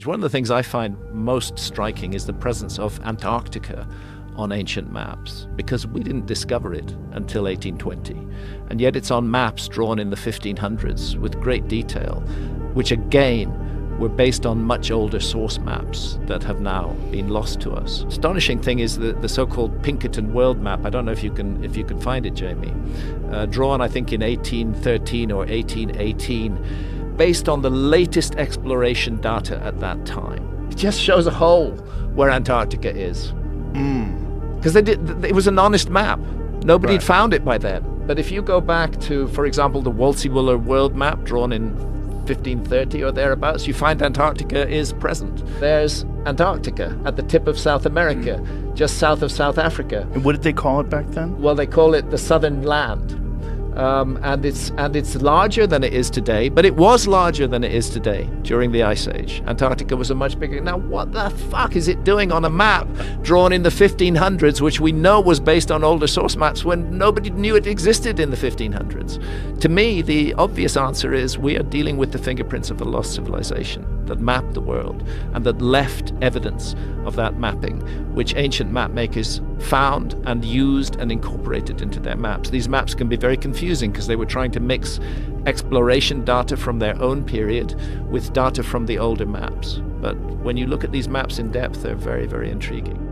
One of the things I find most striking is the presence of Antarctica on ancient maps, because we didn't discover it until 1820. And yet it's on maps drawn in the 1500s with great detail, which again were based on much older source maps that have now been lost to us. Astonishing thing is the so-called Pinkerton world map. I don't know if you can find it, Jamie. Drawn, I think, in 1813 or 1818, based on the latest exploration data at that time. It just shows a hole where Antarctica is. Because it was an honest map. Nobody had found it by then. But if you go back to, for example, the Wolsey-Wooler world map drawn in 1530 or thereabouts, you find Antarctica is present. There's Antarctica at the tip of South America, just south of South Africa. And what did they call it back then? Well, they call it the Southern Land. And it's larger than it is today, but it was larger than it is today during the Ice Age. Antarctica was a much bigger. Now, what the fuck is it doing on a map drawn in the 1500s, which we know was based on older source maps when nobody knew it existed in the 1500s? To me, the obvious answer is we are dealing with the fingerprints of a lost civilization that mapped the world and that left evidence of that mapping, which ancient map makers found and used and incorporated into their maps. These maps can be very confusing because they were trying to mix exploration data from their own period with data from the older maps. But when you look at these maps in depth, they're very, very intriguing.